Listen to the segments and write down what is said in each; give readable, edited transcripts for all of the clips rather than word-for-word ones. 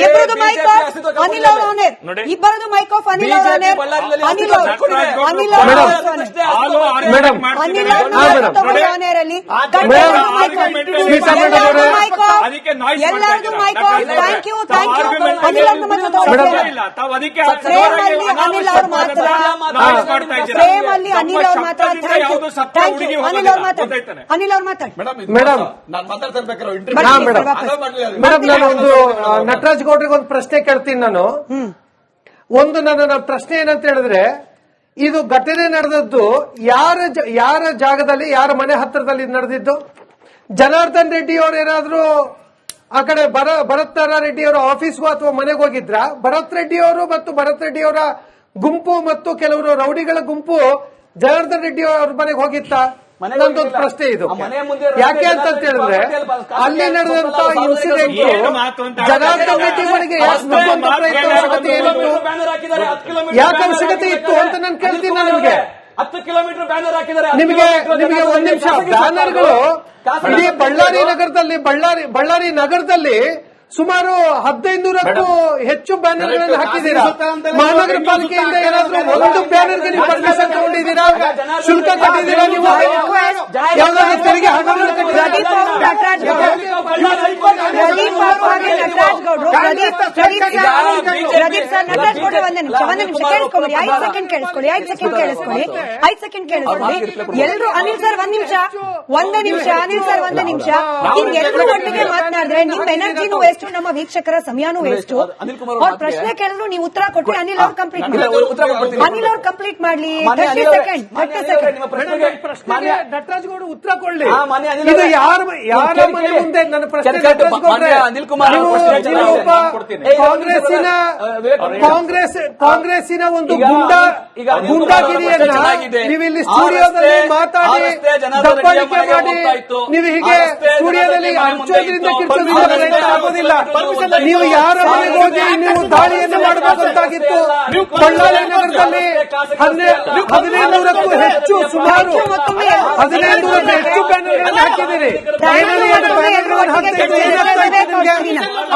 ಇಬ್ಬರದು mic of Anil ಅವರ honour, ಇಬ್ಬರದು ಮೈಕ್ ಆಫ್ ಅನಿಲ್ ಅವರ ಆನರ್, ಅನಿಲ್ ಆನರ್ ಅಲ್ಲಿ ಎಲ್ಲರದು mic off. Thank you Anil ಅವ್ರ ಅನಿಲ್ ಅವ್ರು ಮಾತ್ರ ಸೇಮ್ ಅಲ್ಲಿ ಅನಿಲ್ ಅವ್ರು ಮಾತ್ರ. ಥ್ಯಾಂಕ್ ಯು ಅನಿಲ್ ಅವ್ರು ಮಾತಾಡಿ, ಅನಿಲ್ ಅವ್ರು ಮಾತಾಡಿ. ಮೇಡಮ್ ನಾನು ಒಂದು ನಟರಾಜ್ ಗೌಡ್ರಿಗೆ ಒಂದು ಪ್ರಶ್ನೆ ಕೇಳ್ತೀನಿ. ನಾನು ನನ್ನ ಪ್ರಶ್ನೆ ಏನಂತ ಹೇಳಿದ್ರೆ, ಇದು ಘಟನೆ ನಡೆದದ್ದು ಯಾರ ಜಾಗದಲ್ಲಿ, ಯಾರ ಮನೆ ಹತ್ತಿರದಲ್ಲಿ ನಡೆದಿದ್ದು? ಜನಾರ್ದನ್ ರೆಡ್ಡಿ ಅವರು ಏನಾದ್ರು ಆ ಕಡೆ ಭರತ್ ರೆಡ್ಡಿ ಅವರ ಆಫೀಸ್ಗೂ ಅಥವಾ ಮನೆಗೆ ಹೋಗಿದ್ರ? ಭರತ್ ರೆಡ್ಡಿ ಅವರು ಮತ್ತು ಭರತ್ ರೆಡ್ಡಿ ಅವರ ಗುಂಪು ಮತ್ತು ಕೆಲವರು ರೌಡಿಗಳ ಗುಂಪು ಜನಾರ್ದನ್ ರೆಡ್ಡಿ ಅವ್ರ ಮನೆಗೆ ಹೋಗಿತ್ತ? ನಂದೊಂದು ಪ್ರಶ್ನೆ ಇದು. ಯಾಕೆ ಅಂತ ಹೇಳಿದ್ರೆ, ಅಲ್ಲಿ ನಡೆದಂತ ಇನ್ಸಿಡೆಂಟ್ ಜನಾರ್ದನ್ ರೆಡ್ಡಿ ಅವರಿಗೆ ಯಾಕೆ ಅವಶ್ಯಕತೆ ಇತ್ತು ಅಂತ ನಾನು ಕೇಳ್ತೀನಿ. ನಿಮಗೆ 10 ಕಿಲೋಮೀಟರ್ ಬ್ಯಾನರ್ ಹಾಕಿದ್ದಾರೆ. ನಿಮಗೆ ಒಂದ್ ನಿಮಿಷ, ಬ್ಯಾನರ್ಗಳು ಇಡೀ ಬಳ್ಳಾರಿ ನಗರದಲ್ಲಿ ಸುಮಾರು 1500ಕ್ಕೂ ಹೆಚ್ಚು ಬ್ಯಾನರ್ಗಳನ್ನು ಹಾಕಿದ್ದೀರಾ. ಮಹಾನಗರ ಪಾಲಿಕೆಯಿಂದ ಏನಾದ್ರೂ ಒಂದು ಬ್ಯಾನರ್ಗೆ ನೀವು ಪರ್ಮಿಷನ್ ತಗೊಂಡಿದ್ದೀರಾ? ಶುಲ್ಕ ಕಟ್ಟಿದ್ದೀರಾ? ನೀವು ಯಾವುದಾದ್ರೂ ತೆರಿಗೆ ಹಣವನ್ನು ಕಟ್ಟಿದ್ದೀರಾ? ಪ್ರದೀಪ್ ಸರ್, ನಟರಾಜ್ ಗೌಡ್ರೆ ಒಂದೇ ನಿಮಿಷ ಕೇಳಿಸ್ಕೊಳ್ಳಿ, 5 ಸೆಕೆಂಡ್ ಕೇಳಿಸ್ಕೊಳ್ಳಿ. ಎಲ್ರು ಅನಿಲ್ ಸರ್ ಒಂದೇ ನಿಮಿಷ ಅನಿಲ್ ಸರ್ ಒಂದೇ ನಿಮಿಷ. ಎಲ್ಲರೂ ಒಟ್ಟಿಗೆ ಮಾತನಾಡಿದ್ರೆ ನಿಮ್ಮ ಎನರ್ಜಿನೂ ವೇಸ್ಟ್, ನಮ್ಮ ವೀಕ್ಷಕರ ಸಮಯನೂ ವೇಸ್ಟ್. ಅವ್ರ ಪ್ರಶ್ನೆ ಕೇಳಿದ್ರು ನೀವು ಉತ್ತರ ಕೊಟ್ಟಿ ಅನಿಲ್ ಅವ್ರು ಕಂಪ್ಲೀಟ್ ಮಾಡ್ಲಿ. 30 ಸೆಕೆಂಡ್ ನಟರಾಜ್ ಗೌಡ ಉತ್ತರ ಕೊಡ್ಲಿ. ಇದು ಯಾರ ಮನೆ ಮುಂದೆ ನನ್ನ ಪ್ರಶ್ನೆ? ಕಾಂಗ್ರೆಸ್ಸಿನ ಒಂದು ಗೂಂಡಾಗಿರಿಯನ್ನ ನೀವು ಇಲ್ಲಿ ಸ್ಟುಡಿಯೋದಲ್ಲಿ ಮಾತಾಡಿ ದಬ್ಬಾಳಿಕೆ ಮಾಡಿ ನೀವು ಹೀಗೆ ಸ್ಟುಡಿಯೋದಲ್ಲಿ ಹಂಚೋದ್ರಿಂದ ಕಿರ್ಚೋದ್ರಿಂದ ಆಗೋದಿಲ್ಲ. ನೀವು ಯಾರ ಮನೆಗೆ ಹೋಗಿ ನೀವು ದಾಳಿಯನ್ನು ಮಾಡಬೇಕಾಗಿತ್ತು. ಬಳ್ಳಾರಿ ನಗರದಲ್ಲಿ 1500ಕ್ಕೂ ಹೆಚ್ಚು, ಸುಮಾರು 1500ಕ್ಕೂ ಹೆಚ್ಚು ಬ್ಯಾನರ್ಗಳನ್ನು ಹಾಕಿದ್ದೀರಿ.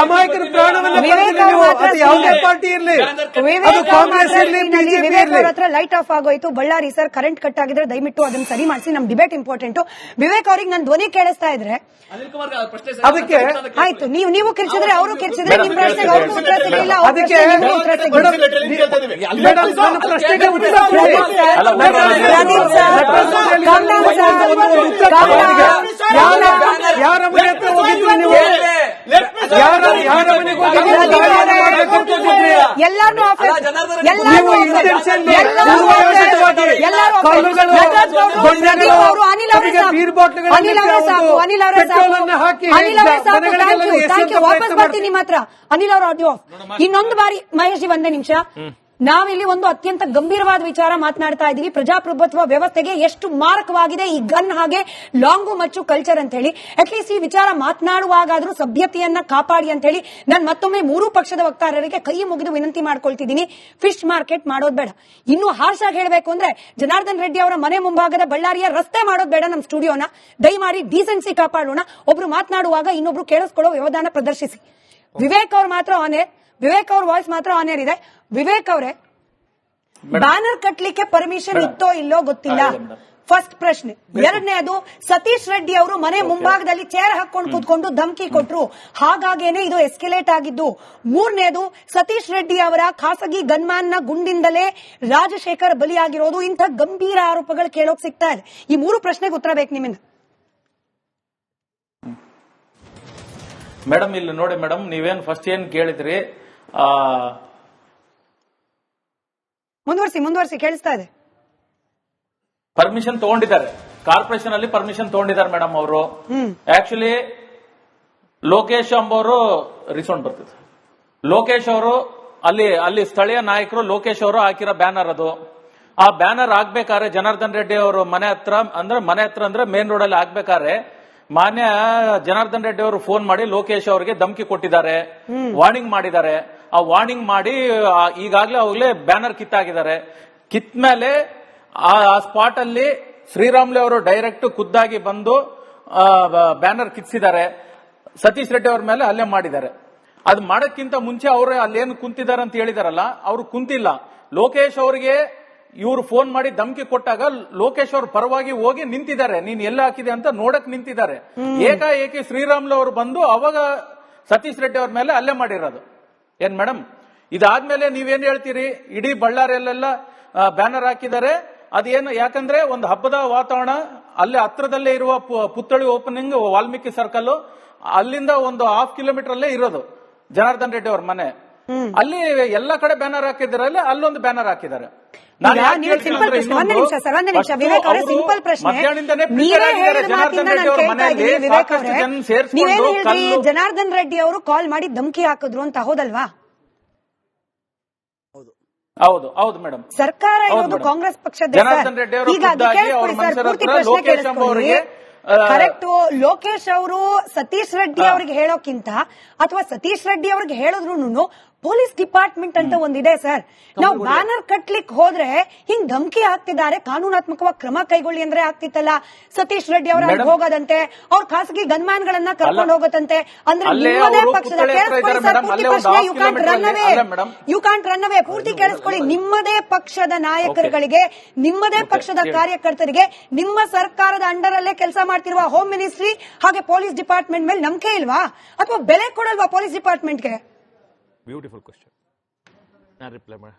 ಅಮಾಯಕರ ಪ್ರಾಣವನ್ನು ನೀವು ಅದು ಯಾವುದೇ ಪಾರ್ಟಿ ಇರಲಿ, ಅದು ಕಾಂಗ್ರೆಸ್ ಇರಲಿ, ಬಿಜೆಪಿ ಇರಲಿ. ಲೈಟ್ ಆಫ್ ಆಗೋಯ್ತು. ಬಳ್ಳಾರಿ ಸರ್ ಕರೆಂಟ್ ಕಟ್ ಆಗಿದ್ರೆ ದಯವಿಟ್ಟು ಅದನ್ನ ಸರಿ ಮಾಡಿಸಿ. ನಮ್ ಡಿಬೇಟ್ ಇಂಪಾರ್ಟೆಂಟ್. ವಿವೇಕ್ ಅವ್ರಿಗೆ ನನ್ನ ಧ್ವನಿ ಕೇಳಿಸ್ತಾ ಇದ್ರೆ ಅದಕ್ಕೆ ಆಯ್ತು. ನೀವು ಕಿರ್ಚಿದ್ರೆ ಅವರು ಕಿರ್ಚಿದ್ರೆ ನಿಮ್ ಪ್ರಶ್ನೆಗೆ ಅವ್ರಿಗೂ ಉತ್ತರ ಸಿಗಲಿಲ್ಲ. ಅದಕ್ಕೆ ಪ್ರಶ್ನೆಗೆ ಉತ್ತರ ಯಾರ ಮನೆ ಹತ್ರ ಹೋಗಿದ್ರು ನೀವು? ಯಾರ ಮನೆಗೆ ವಾಪಸ್ ಬರ್ತೀನಿ ಮಾತ್ರ. ಅನಿಲ್ ಅವರ ಆಡಿಯೋ ಇನ್ನೊಂದು ಬಾರಿ. ಮಹೇಶ್ ಜಿ ಒಂದೇ ನಿಮಿಷ. ನಾವಿಲ್ಲಿ ಒಂದು ಅತ್ಯಂತ ಗಂಭೀರವಾದ ವಿಚಾರ ಮಾತನಾಡ್ತಾ ಇದ್ದೀವಿ. ಪ್ರಜಾಪ್ರಭುತ್ವ ವ್ಯವಸ್ಥೆಗೆ ಎಷ್ಟು ಮಾರಕವಾಗಿದೆ ಈ ಗನ್ ಹಾಗೆ ಲಾಂಗು ಮಚ್ಚು ಕಲ್ಚರ್ ಅಂತ ಹೇಳಿ. ಅಟ್ಲೀಸ್ಟ್ ಈ ವಿಚಾರ ಮಾತನಾಡುವಾಗಾದ್ರೂ ಸಭ್ಯತೆಯನ್ನ ಕಾಪಾಡಿ ಅಂತ ಹೇಳಿ ನಾನು ಮತ್ತೊಮ್ಮೆ ಮೂರೂ ಪಕ್ಷದ ವಕ್ತಾರರಿಗೆ ಕೈ ಮುಗಿದು ವಿನಂತಿ ಮಾಡ್ಕೊಳ್ತಿದ್ದೀನಿ. ಫಿಶ್ ಮಾರ್ಕೆಟ್ ಮಾಡೋದು ಬೇಡ. ಇನ್ನು ಹಾರ್ಷ್ ಆಗಿ ಹೇಳಬೇಕು ಅಂದ್ರೆ ಜನಾರ್ದನ್ ರೆಡ್ಡಿ ಅವರ ಮನೆ ಮುಂಭಾಗದ ಬಳ್ಳಾರಿಯ ರಸ್ತೆ ಮಾಡೋದು ಬೇಡ. ನಮ್ಮ ಸ್ಟುಡಿಯೋನ ದಯಮಾಡಿ ಡೀಸೆನ್ಸಿ ಕಾಪಾಡೋಣ. ಒಬ್ರು ಮಾತನಾಡುವಾಗ ಇನ್ನೊಬ್ರು ಕೇಳಿಸ್ಕೊಳ್ಳೋ ವ್ಯವಧಾನ ಪ್ರದರ್ಶಿಸಿ. ವಿವೇಕ್ ಅವ್ರು ಮಾತ್ರ ಆನೇರ್, ವಿವೇಕ್ ಅವ್ರ ವಾಯ್ಸ್ ಮಾತ್ರ ಆನೇರ್ ಇದೆ. ವಿವೇಕ್ ಅವರೇ, ಬ್ಯಾನರ್ ಕಟ್ಲಿಕ್ಕೆ ಪರ್ಮಿಷನ್ ಇತ್ತೋ ಇಲ್ಲೋ ಗೊತ್ತಿಲ್ಲ. ಫಸ್ಟ್ ಪ್ರಶ್ನೆ. ಎರಡನೇದು, ಸತೀಶ್ ರೆಡ್ಡಿ ಅವರು ಮನೆ ಮುಂಭಾಗದಲ್ಲಿ ಚೇರ್ ಹಾಕೊಂಡು ಕೂತ್ಕೊಂಡು ಧಮಕಿ ಕೊಟ್ರು, ಹಾಗಾಗೇನೆ ಇದು ಎಸ್ಕಲೇಟ್ ಆಗಿದ್ದು. ಮೂರನೇದು, ಸತೀಶ್ ರೆಡ್ಡಿ ಅವರ ಖಾಸಗಿ ಗನ್ಮ್ಯಾನ್ ನ ಗುಂಡಿಂದಲೇ ರಾಜಶೇಖರ್ ಬಲಿಯಾಗಿರೋದು. ಇಂಥ ಗಂಭೀರ ಆರೋಪಗಳು ಕೇಳೋಕ್ ಸಿಗ್ತಾ ಇದೆ. ಈ ಮೂರು ಪ್ರಶ್ನೆಗೆ ಉತ್ತರ ಬೇಕು ನಿಮ್ಮಿಂದ. ಮೇಡಮ್ ಇಲ್ಲಿ ನೋಡಿ ಮೇಡಮ್, ನೀವೇನ್ ಫಸ್ಟ್ ಏನ್ ಕೇಳಿದ್ರಿ? ಮುಂದುವರಿಸಿ ಕೇಳಿಸ್ತಾ ಇದೆ. ಪರ್ಮಿಷನ್ ತಗೊಂಡಿದ್ದಾರೆ, ಕಾರ್ಪೊರೇಷನ್ ಅಲ್ಲಿ ಪರ್ಮಿಷನ್ ತಗೊಂಡಿದ್ದಾರೆ ಮೇಡಮ್ ಅವರು. ಆಕ್ಚುಲಿ ಲೋಕೇಶ್ ಅಂಬವರು ರಿಸೌಂಡ್ ಬರ್ತಿದೆ. ಲೋಕೇಶ್ ಅವರು ಅಲ್ಲಿ ಸ್ಥಳೀಯ ನಾಯಕರು ಲೋಕೇಶ್ ಅವರು ಹಾಕಿರೋ ಬ್ಯಾನರ್ ಅದು. ಆ ಬ್ಯಾನರ್ ಆಗ್ಬೇಕಾದ್ರೆ ಜನಾರ್ದನ್ ರೆಡ್ಡಿ ಅವರು ಮನೆ ಹತ್ರ ಅಂದ್ರೆ ಮೇನ್ ರೋಡ್ ಅಲ್ಲಿ ಆಗ್ಬೇಕಾದ್ರೆ ಮಾನ್ಯ ಜನಾರ್ದನ್ ರೆಡ್ಡಿ ಅವರು ಫೋನ್ ಮಾಡಿ ಲೋಕೇಶ್ ಅವರಿಗೆ ಧಮಕಿ ಕೊಟ್ಟಿದ್ದಾರೆ, ವಾರ್ನಿಂಗ್ ಮಾಡಿದ್ದಾರೆ. ಆ ವಾರ್ನಿಂಗ್ ಮಾಡಿ ಈಗಾಗಲೇ ಅವಾಗಲೇ ಬ್ಯಾನರ್ ಕಿತ್ತಾಗಿದ್ದಾರೆ. ಕಿತ್ ಮೇಲೆ ಆ ಸ್ಪಾಟ್ ಅಲ್ಲಿ ಶ್ರೀರಾಮ್ಲು ಅವರು ಡೈರೆಕ್ಟ್ ಖುದ್ದಾಗಿ ಬಂದು ಬ್ಯಾನರ್ ಕಿತ್ಸಿದ್ದಾರೆ. ಸತೀಶ್ ರೆಡ್ಡಿ ಅವ್ರ ಮೇಲೆ ಹಲ್ಲೆ ಮಾಡಿದ್ದಾರೆ. ಅದ್ ಮಾಡಕ್ಕಿಂತ ಮುಂಚೆ ಅವ್ರು ಅಲ್ಲೇನು ಕುಂತಿದ್ದಾರೆ ಅಂತ ಹೇಳಿದಾರಲ್ಲ, ಅವ್ರು ಕುಂತಿಲ್ಲ. ಲೋಕೇಶ್ ಅವರಿಗೆ ಇವ್ರು ಫೋನ್ ಮಾಡಿ ಧಮಕಿ ಕೊಟ್ಟಾಗ ಲೋಕೇಶ್ ಅವ್ರ ಪರವಾಗಿ ಹೋಗಿ ನಿಂತಿದ್ದಾರೆ, ನೀನ್ ಎಲ್ಲ ಹಾಕಿದೆ ಅಂತ ನೋಡಕ್ ನಿಂತಿದ್ದಾರೆ. ಏಕಾಏಕಿ ಶ್ರೀರಾಮ್ಲು ಅವರು ಬಂದು ಅವಾಗ ಸತೀಶ್ ರೆಡ್ಡಿ ಅವ್ರ ಮೇಲೆ ಅಲ್ಲೇ ಮಾಡಿರೋದು. ಏನ್ ಮೇಡಮ್, ಇದಾದ್ಮೇಲೆ ನೀವೇನ್ ಹೇಳ್ತೀರಿ? ಇಡೀ ಬಳ್ಳಾರಿಯಲ್ಲೆಲ್ಲ ಬ್ಯಾನರ್ ಹಾಕಿದ್ದಾರೆ. ಅದೇನು, ಯಾಕಂದ್ರೆ ಒಂದು ಹಬ್ಬದ ವಾತಾವರಣ, ಅಲ್ಲಿ ಹತ್ರದಲ್ಲೇ ಇರುವ ಪುತ್ಥಳಿ ಓಪನಿಂಗ್ ವಾಲ್ಮೀಕಿ ಸರ್ಕಲ್, ಅಲ್ಲಿಂದ ಒಂದು 1/2 ಕಿಲೋಮೀಟರ್ ಅಲ್ಲೇ ಇರೋದು ಜನಾರ್ದನ್ ರೆಡ್ಡಿ ಅವ್ರ ಮನೆ. ಅಲ್ಲಿ ಎಲ್ಲ ಕಡೆ ಬ್ಯಾನರ್ ಹಾಕಿದಾರಲ್ಲ, ಅಲ್ಲೊಂದು ಬ್ಯಾನರ್ ಹಾಕಿದ್ದಾರೆ. ಸಿಂಪಲ್ ಪ್ರಶ್ನೆ, ಒಂದೇ ನಿಮಿಷ ವಿವೇಕ್ ಅವರೇ, ಸಿಂಪಲ್ ಪ್ರಶ್ನೆ. ನೀವೇ ಹೇಳಿದ ಮಾತಿಂದ ನಾನು ಕೇಳ್ತಾ ಇದ್ದೀನಿ ವಿವೇಕ್ ಅವರೇ, ನೀವೇನ್ ಹೇಳಿದ್ರಿ? ಜನಾರ್ದನ್ ರೆಡ್ಡಿ ಅವರು ಕಾಲ್ ಮಾಡಿ ಧಮಕಿ ಹಾಕಿದ್ರು ಅಂತ, ಹೌದಲ್ವಾ? ಹೌದು ಹೌದು ಮೇಡಮ್. ಸರ್ಕಾರ ಇರೋದು ಕಾಂಗ್ರೆಸ್ ಪಕ್ಷದ. ಜನಾರ್ದನ್ ರೆಡ್ಡಿ ಅವರು ಕರೆಕ್ಟ್. ಲೋಕೇಶ್ ಅವರು ಸತೀಶ್ ರೆಡ್ಡಿ ಅವರಿಗೆ ಹೇಳೋಕ್ಕಿಂತ ಅಥವಾ ಸತೀಶ್ ರೆಡ್ಡಿ ಅವ್ರಿಗೆ ಹೇಳಿದ್ರು ಪೊಲೀಸ್ ಡಿಪಾರ್ಟ್ಮೆಂಟ್ ಅಂತ ಒಂದಿದೆ ಸರ್. ನಾವು ಬ್ಯಾನರ್ ಕಟ್ಲಿಕ್ಕೆ ಹೋದ್ರೆ ಹಿಂಗ್ ಧಮಕಿ ಹಾಕ್ತಿದ್ದಾರೆ, ಕಾನೂನಾತ್ಮಕವಾಗಿ ಕ್ರಮ ಕೈಗೊಳ್ಳಿ ಅಂದ್ರೆ ಆಗ್ತಿತ್ತಲ್ಲ. ಸತೀಶ್ ರೆಡ್ಡಿ ಅವರ ಹೋಗೋದಂತೆ, ಅವ್ರ ಖಾಸಗಿ ಗನ್ಮ್ಯಾನ್ ಗಳನ್ನ ಕರ್ಕೊಂಡು ಹೋಗೋದಂತೆ. ಅಂದ್ರೆ ನಿಮ್ಮದೇ ಪಕ್ಷದ, ಯು ಕಾಂಟ್ ರನ್ ಅವೇ, ಪೂರ್ತಿ ಕೇಳಿಸ್ಕೊಳ್ಳಿ. ನಿಮ್ಮದೇ ಪಕ್ಷದ ನಾಯಕರುಗಳಿಗೆ, ನಿಮ್ಮದೇ ಪಕ್ಷದ ಕಾರ್ಯಕರ್ತರಿಗೆ, ನಿಮ್ಮ ಸರ್ಕಾರದ ಅಂಡರ್ ಅಲ್ಲೇ ಕೆಲಸ ಮಾಡ್ತಿರುವ ಹೋಮ್ ಮಿನಿಸ್ಟ್ರಿ ಹಾಗೆ ಪೊಲೀಸ್ ಡಿಪಾರ್ಟ್ಮೆಂಟ್ ಮೇಲೆ ನಂಬಿಕೆ ಇಲ್ವಾ? ಅಥವಾ ಬೆಲೆ ಕೊಡಲ್ವಾ ಪೊಲೀಸ್ ಡಿಪಾರ್ಟ್ಮೆಂಟ್ಗೆ? Beautiful question. ನಾನು ರಿಪ್ಲೈ ಮಾಡಿ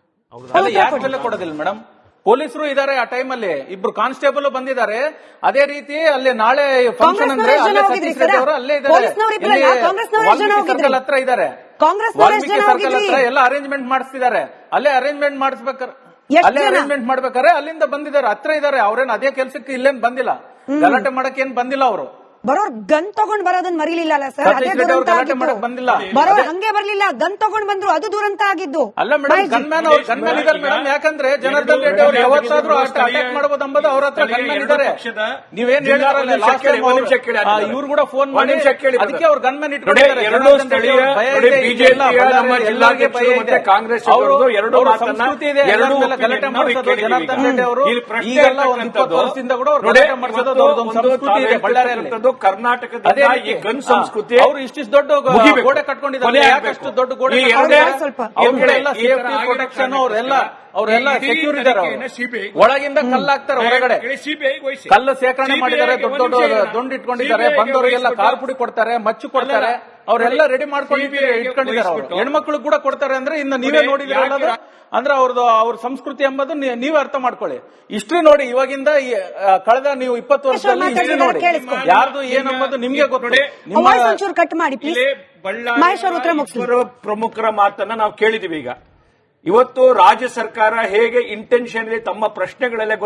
ಯಾಕೆ ಬೆಲೆ ಕೊಡೋದಿಲ್ಲ ಮೇಡಮ್? ಪೊಲೀಸರು ಇದಾರೆ, ಆ ಟೈಮ್ ಅಲ್ಲಿ ಇಬ್ರು ಕಾನ್ಸ್ಟೇಬಲ್ ಬಂದಿದ್ದಾರೆ. ಅದೇ ರೀತಿ ಅಲ್ಲಿ ನಾಳೆ ಫಂಕ್ಷನ್ ಅಂದ್ರೆ ಸತೀಶ್ ರೆಡ್ಡಿ ಅವರು ಅಲ್ಲೇ ಇದ್ದಾರೆ, ಸರ್ಕಲ್ ಹತ್ರ ಇದ್ದಾರೆ, ವಾಲ್ಮೀಕಿ ಸರ್ಕಲ್ ಹತ್ರ ಎಲ್ಲ ಅರೇಂಜ್ಮೆಂಟ್ ಮಾಡಿಸ್ತಿದ್ದಾರೆ. ಅಲ್ಲೇ ಅರೇಂಜ್ಮೆಂಟ್ ಮಾಡ್ಬೇಕಾರೆ ಅಲ್ಲಿಂದ ಬಂದಿದ್ದಾರೆ, ಹತ್ರ ಇದ್ದಾರೆ. ಅವ್ರೇನ್ ಅದೇ ಕೆಲ್ಸಕ್ಕೆ ಇಲ್ಲೇನ್ ಬಂದಿಲ್ಲ, ಗಲಾಟೆ ಮಾಡಕ್ ಏನ್ ಬಂದಿಲ್ಲ. ಅವರು ಬರೋರ್ ಗನ್ ತಗೊಂಡ್ ಬರೋದನ್ನ ಮರಿಲಿಲ್ಲ ಸರ್. ಅದೇ ದುರಂತ ಬರೋರ್ ಹಂಗೆ ಬರ್ಲಿಲ್ಲ, ಗನ್ ತಗೊಂಡ್ ಬಂದ್ರು, ಅದು ದುರಂತ ಆಗಿದ್ದು. ಅಲ್ಲ ಮೇಡಮ್, ಗನ್ಮ್ಯಾನ್ ಇದಾರೆ ಮೇಡಮ್. ಯಾಕಂದ್ರೆ ಜನಾರ್ದನ್ ರೆಡ್ಡಿ ಅವರು ಯಾವತ್ತಾದ್ರೂ ಅಟ್ಯಾಕ್ ಮಾಡಬಹುದು ಅಂಬುದು ಅವ್ರ ಹತ್ರ ಗನ್ಮ್ಯಾನ್ ಇದಾರೆ. ನೀವೇನ್ ಹೇಳಿದಾರಲ್ಲ, ಇವ್ರು ಕೂಡ ಫೋನ್ ಮಾಡಿ ಅದಕ್ಕೆ ಅವ್ರು ಗನ್ಮ್ಯಾನ್ ಇಟ್ಕೊಂಡಿದ್ದಾರೆ. ಸಂಸ್ಕೃತಿ ಇದೆ, ಗಲಾಟೆ ಮಾಡಿಸೋದು ಜನಾರ್ದನ್ ರೆಡ್ಡಿ ಅವರು ಈಗೆಲ್ಲ ಒಂದು 20 ವರ್ಷದಿಂದ ಕೂಡ ಅವ್ರು ಗಲಾಟೆ ಮಾಡಿಸೋದು ಒಂದು ಸಂಸ್ಕೃತಿ ಇದೆ ಬಳ್ಳಾರಿಯಲ್ಲಿ. ಕರ್ನಾಟಕದ ಈ ಗನ್ ಸಂಸ್ಕೃತಿ ಅವರು ಇಷ್ಟಿಷ್ಟು ದೊಡ್ಡ ಗೋಡೆ ಕಟ್ಕೊಂಡಿದ್ದಾರೆ. ಯಾಕಷ್ಟು ದೊಡ್ಡ ಗೋಡೆ? ಅವ್ರಿಗೆಲ್ಲ ಸೇಫ್ಟಿ ಪ್ರೊಟೆಕ್ಷನ್, ಅವರೆಲ್ಲ ಸೆಕ್ಯೂರ್ ಇದ್ದಾರೆ. ಒಳಗಿಂದ ಕಲ್ಲು ಹಾಕ್ತಾರೆ, ಹೊರಗಡೆ ಕಲ್ಲು ಸೇಕರಣೆ ಮಾಡಿದ್ದಾರೆ, ದೊಡ್ಡ ದೊಡ್ಡ ದುಂಡು ಇಟ್ಕೊಂಡಿದ್ದಾರೆ. ಬಂದವರಿಗೆಲ್ಲ ಕಾರ್ ಪುಡಿ ಕೊಡ್ತಾರೆ, ಮಚ್ಚು ಕೊಡ್ತಾರೆ, ಅವರೆಲ್ಲ ರೆಡಿ ಮಾಡ್ಕೊಂಡು ಇಟ್ಕೊಂಡಿದ್ದಾರೆ. ಅವರು ಹೆಣ್ಮಕ್ಳು ಕೂಡ ಕೊಡ್ತಾರೆ. ಅಂದ್ರೆ ಇನ್ನು ನೀವೇ ನೋಡಿದ್ರೆ ಅಂದ್ರೆ ಅವ್ರ ಸಂಸ್ಕೃತಿ ಎಂಬುದು ನೀವೇ ಅರ್ಥ ಮಾಡ್ಕೊಳ್ಳಿ. ಹಿಸ್ಟ್ರಿ ನೋಡಿ, ಇವಾಗಿಂದ ಕಳೆದ ನೀವು 20 ವರ್ಷದಲ್ಲಿ ಹಿಸ್ಟ್ರಿ ನೋಡಿ, ಯಾರ್ದು ಏನಂಬುದು ನಿಮ್ಗೆ ಗೊತ್ತು. ಕಟ್ ಮಾಡಿ ಪ್ರಮುಖರ ಮಾತನ್ನ ನಾವು ಕೇಳಿದೀವಿ. ಈಗ ಇವತ್ತು ರಾಜ್ಯ ಸರ್ಕಾರ ಹೇಗೆ ಇಂಟೆನ್ಷನ್ ತಮ್ಮ ಪ್ರಶ್ನೆಗಳಲ್ಲೇ